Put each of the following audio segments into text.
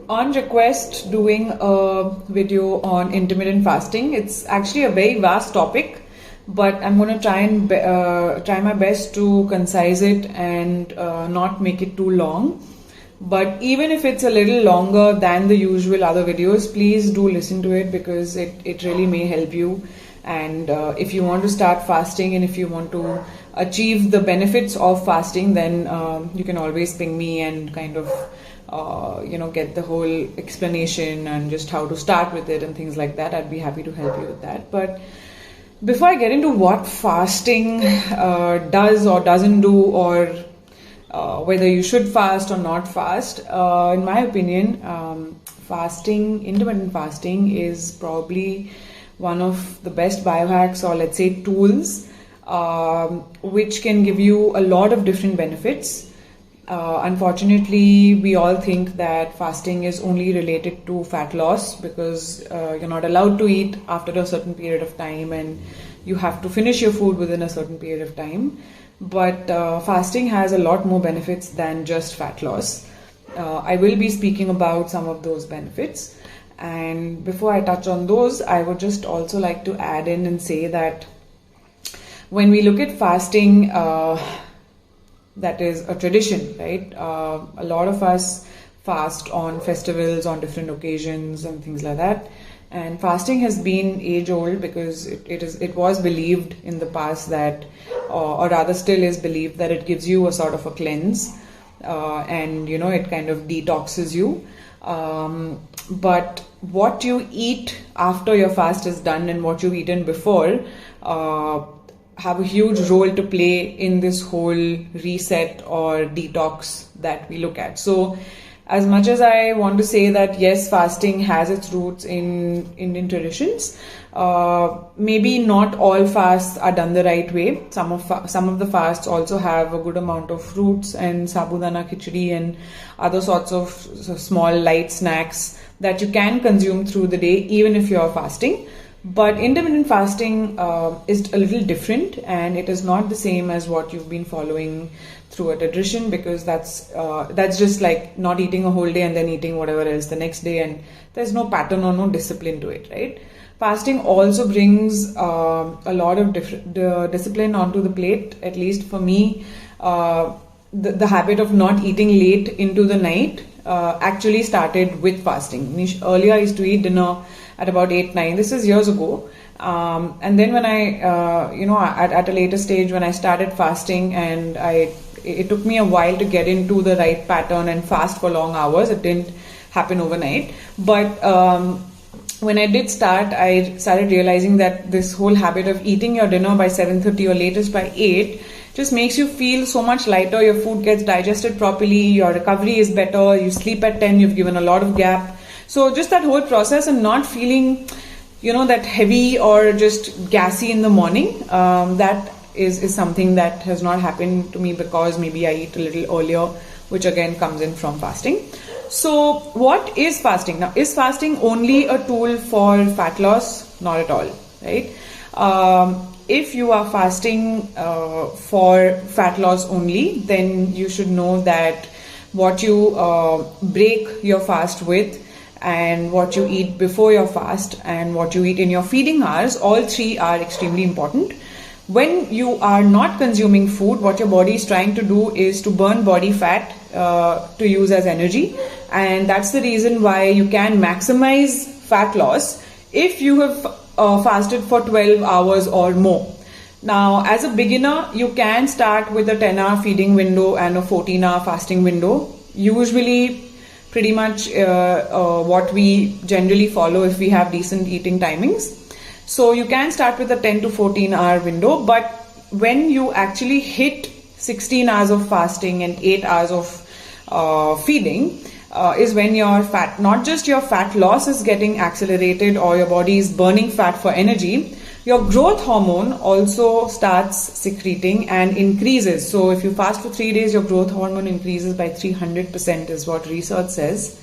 on request doing a video on intermittent fasting. It's actually a very vast topic, but I'm going to try my best to concise it and not make it too long. But even if it's a little longer than the usual other videos, please do listen to it because it really may help you. And if you want to start fasting and if you want to achieve the benefits of fasting, then you can always ping me and kind of get the whole explanation and just how to start with it and things like that. I'd be happy to help you with that. But before I get into what fasting does or doesn't do, or whether you should fast or not fast, in my opinion, intermittent fasting is probably one of the best biohacks, or let's say tools, which can give you a lot of different benefits. Unfortunately, we all think that fasting is only related to fat loss because you're not allowed to eat after a certain period of time and you have to finish your food within a certain period of time. But fasting has a lot more benefits than just fat loss. I will be speaking about some of those benefits. And before I touch on those, I would just also like to add in and say that when we look at fasting, that is a tradition, right? A lot of us fast on festivals, on different occasions and things like that. And fasting has been age old because it was believed in the past that, or rather still is believed that it gives you a sort of a cleanse, and it kind of detoxes you. But what you eat after your fast is done and what you've eaten before have a huge role to play in this whole reset or detox that we look at. So as much as I want to say that yes, fasting has its roots in Indian traditions, maybe not all fasts are done the right way. Some of the fasts also have a good amount of fruits and sabudana khichdi and other sorts of small light snacks that you can consume through the day even if you're fasting. But intermittent fasting is a little different, and it is not the same as what you've been following through a tradition, because that's just like not eating a whole day and then eating whatever else the next day, and there's no pattern or no discipline to it, right? Fasting also brings a lot of discipline onto the plate. At least for me, the habit of not eating late into the night actually started with fasting. Earlier I used to eat dinner at about 8-9. This is years ago. And then when I, at a later stage when I started fasting, and it took me a while to get into the right pattern and fast for long hours. It didn't happen overnight. But when I did start, I started realizing that this whole habit of eating your dinner by 7:30 or latest by 8 just makes you feel so much lighter. Your food gets digested properly, your recovery is better, you sleep at 10, you've given a lot of gap. So just that whole process and not feeling, that heavy or just gassy in the morning, that is something that has not happened to me because maybe I eat a little earlier, which again comes in from fasting. So what is fasting? Now, is fasting only a tool for fat loss? Not at all, right? If you are fasting for fat loss only, then you should know that what you break your fast with, and what you eat before your fast, and what you eat in your feeding hours, all three are extremely important. When you are not consuming food, what your body is trying to do is to burn body fat to use as energy, and that's the reason why you can maximize fat loss if you have fasted for 12 hours or more. Now, as a beginner, you can start with a 10-hour feeding window and a 14-hour fasting window. Usually pretty much what we generally follow if we have decent eating timings. So you can start with a 10 to 14 hour window, but when you actually hit 16 hours of fasting and 8 hours of feeding is when your fat, not just your fat loss is getting accelerated or your body is burning fat for energy, your growth hormone also starts secreting and increases. So if you fast for 3 days, your growth hormone increases by 300% is what research says.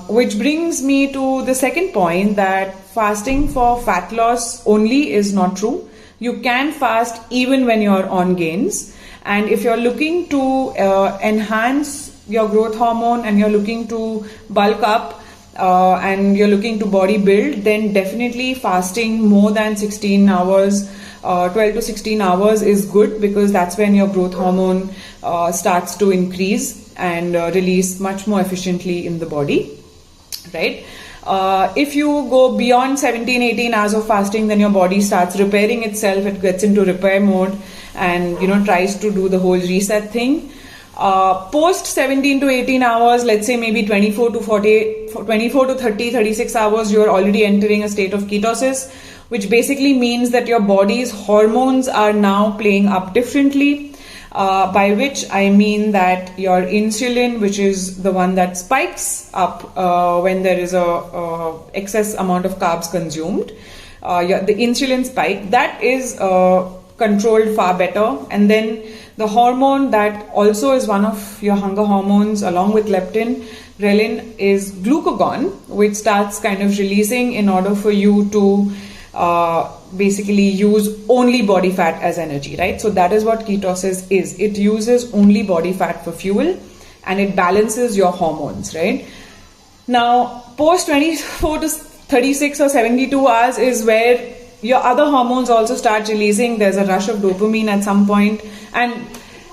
Which brings me to the second point, that fasting for fat loss only is not true. You can fast even when you're on gains. And if you're looking to enhance your growth hormone and you're looking to bulk up and you're looking to body build, then definitely fasting more than 16 hours, 12 to 16 hours is good, because that's when your growth hormone starts to increase and release much more efficiently in the body, right? If you go beyond 17, 18 hours of fasting, then your body starts repairing itself. It gets into repair mode and, tries to do the whole reset thing. Post 17 to 18 hours, let's say maybe 24 to 30, 36 hours, you're already entering a state of ketosis, which basically means that your body's hormones are now playing up differently. By which I mean that your insulin, which is the one that spikes up when there is a excess amount of carbs consumed, the insulin spike, that is controlled far better. And then the hormone that also is one of your hunger hormones along with leptin, ghrelin, is glucagon, which starts kind of releasing in order for you to basically use only body fat as energy, right? So that is what ketosis is. It uses only body fat for fuel and it balances your hormones, right? Now, post 24 to 36 or 72 hours is where your other hormones also start releasing. There's a rush of dopamine at some point. And,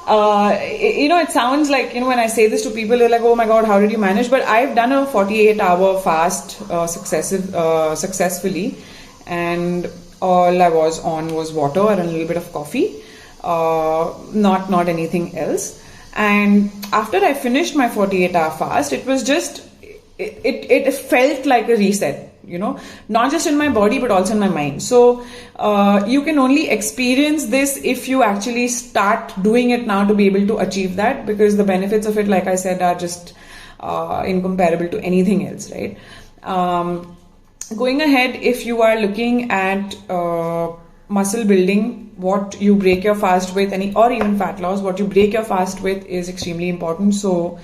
it sounds like, when I say this to people, they're like, oh my God, how did you manage? But I've done a 48-hour fast successfully. And all I was on was water and a little bit of coffee, not anything else. And after I finished my 48-hour fast, it was just, it felt like a reset, not just in my body, but also in my mind. So you can only experience this if you actually start doing it now to be able to achieve that, because the benefits of it, like I said, are just incomparable to anything else, right? Going ahead, if you are looking at muscle building, what you break your fast with, or even fat loss, what you break your fast with is extremely important. So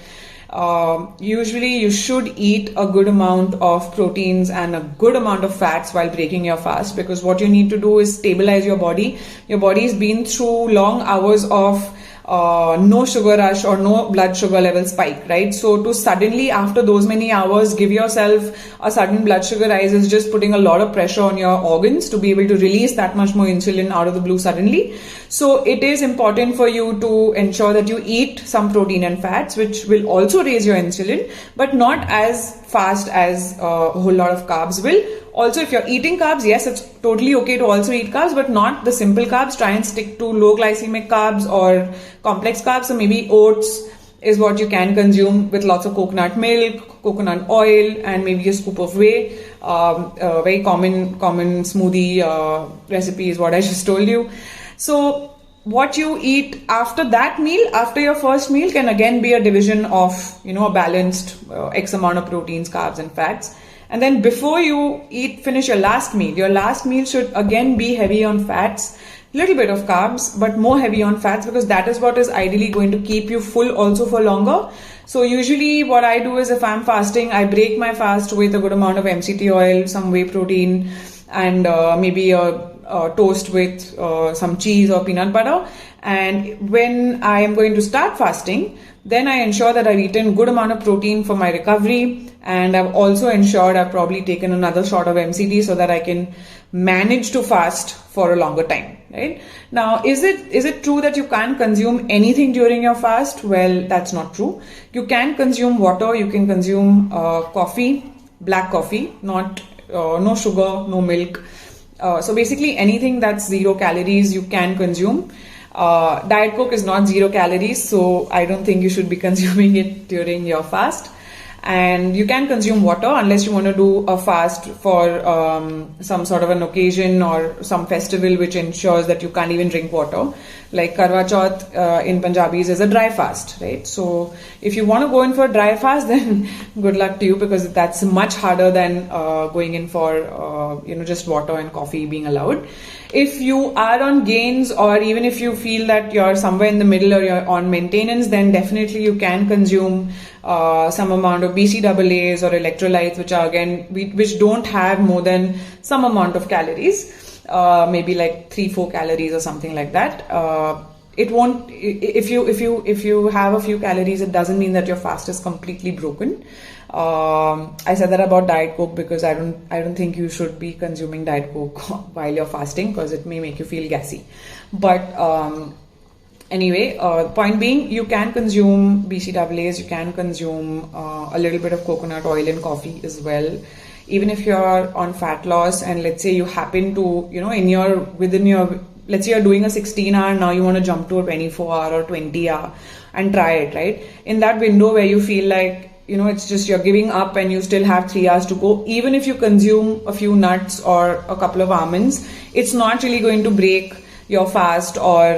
usually you should eat a good amount of proteins and a good amount of fats while breaking your fast, because what you need to do is stabilize your body. Your body's been through long hours of no sugar rush or no blood sugar level spike, right? So to suddenly, after those many hours, give yourself a sudden blood sugar rise is just putting a lot of pressure on your organs to be able to release that much more insulin out of the blue suddenly. So it is important for you to ensure that you eat some protein and fats, which will also raise your insulin, but not as fast as a whole lot of carbs will. Also, if you're eating carbs, yes, it's totally okay to also eat carbs, but not the simple carbs. Try and stick to low glycemic carbs or complex carbs. So maybe oats is what you can consume with lots of coconut milk, coconut oil, and maybe a scoop of whey. Very common smoothie recipe is what I just told you. So what you eat after that meal, after your first meal, can again be a division of, a balanced X amount of proteins, carbs, and fats. And then before you finish your last meal should again be heavy on fats, little bit of carbs, but more heavy on fats, because that is what is ideally going to keep you full also for longer. So usually what I do is, if I'm fasting, I break my fast with a good amount of MCT oil, some whey protein, and maybe a toast with some cheese or peanut butter. And when I am going to start fasting, then I ensure that I've eaten good amount of protein for my recovery, and I've also ensured I've probably taken another shot of MCT so that I can manage to fast for a longer time, right? Now, is it true that you can't consume anything during your fast? Well, that's not true. You can consume water, you can consume coffee, black coffee, not no sugar, no milk. So basically anything that's 0 calories you can consume. Diet Coke is not 0 calories, so I don't think you should be consuming it during your fast. And you can consume water unless you want to do a fast for some sort of an occasion or some festival which ensures that you can't even drink water. Like Karwa Chauth in Punjabis is a dry fast, right? So if you want to go in for a dry fast, then good luck to you, because that's much harder than going in for just water and coffee being allowed. If you are on gains, or even if you feel that you're somewhere in the middle or you're on maintenance, then definitely you can consume some amount of BCAAs or electrolytes, which are which don't have more than some amount of calories, maybe like 3-4 calories or something like that. it won't, if you have a few calories, it doesn't mean that your fast is completely broken. I said that about Diet Coke because I don't think you should be consuming Diet Coke while you're fasting, because it may make you feel gassy. But anyway, point being, you can consume BCAAs, you can consume a little bit of coconut oil in coffee as well. Even if you're on fat loss, and let's say you happen to, within your, let's say you're doing a 16-hour, now you want to jump to a 24-hour or 20-hour and try it, right? In that window where you feel like, it's just you're giving up and you still have 3 hours to go, even if you consume a few nuts or a couple of almonds, it's not really going to break your fast, or,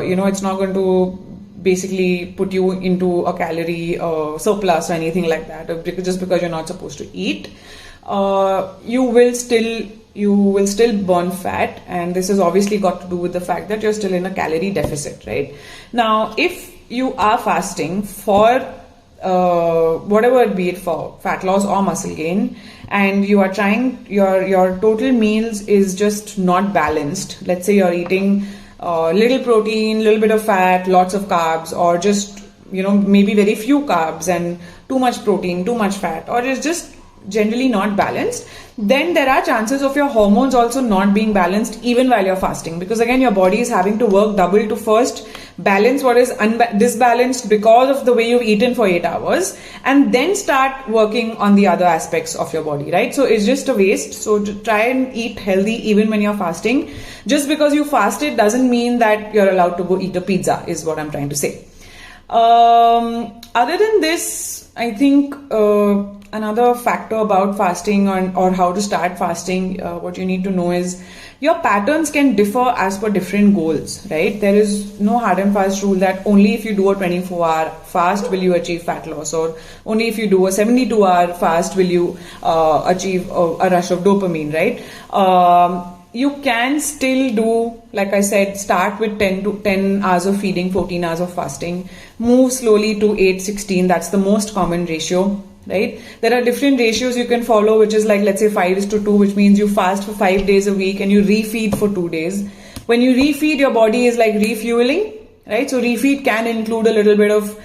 it's not going to basically put you into a calorie surplus or anything like that, just because you're not supposed to eat. You will still burn fat, and this has obviously got to do with the fact that you're still in a calorie deficit, right? Now, if you are fasting for whatever it be, it for fat loss or muscle gain, and you are trying, your total meals is just not balanced. Let's say you're eating little protein, little bit of fat, lots of carbs, or just maybe very few carbs and too much protein, too much fat, or it's just generally not balanced, then there are chances of your hormones also not being balanced even while you're fasting, because again your body is having to work double to first balance what is disbalanced because of the way you've eaten for 8 hours, and then start working on the other aspects of your body, right? So it's just a waste. So to try and eat healthy even when you're fasting. Just because you fasted doesn't mean that you're allowed to go eat a pizza, is what I'm trying to say. Other than this, I think another factor about fasting or how to start fasting, what you need to know is your patterns can differ as per different goals, right? There is no hard and fast rule that only if you do a 24-hour fast will you achieve fat loss, or only if you do a 72-hour fast will you achieve a rush of dopamine, right? You can still do, like I said, start with 10 hours of feeding, 14 hours of fasting, move slowly to 8-16. That's the most common ratio, right? There are different ratios you can follow, which is like, let's say 5:2, which means you fast for 5 days a week and you refeed for 2 days. When you refeed, your body is like refueling, right? So refeed can include a little bit of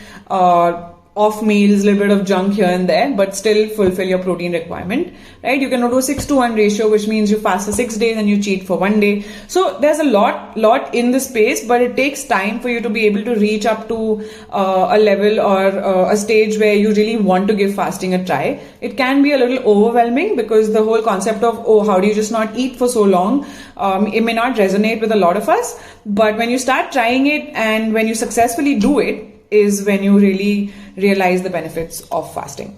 off meals, a little bit of junk here and there, but still fulfill your protein requirement, right? You can do 6:1 ratio, which means you fast for 6 days and you cheat for 1 day. So there's a lot in the space, but it takes time for you to be able to reach up to a level or a stage where you really want to give fasting a try. It can be a little overwhelming because the whole concept of, how do you just not eat for so long? It may not resonate with a lot of us, but when you start trying it and when you successfully do it, is when you really realize the benefits of fasting.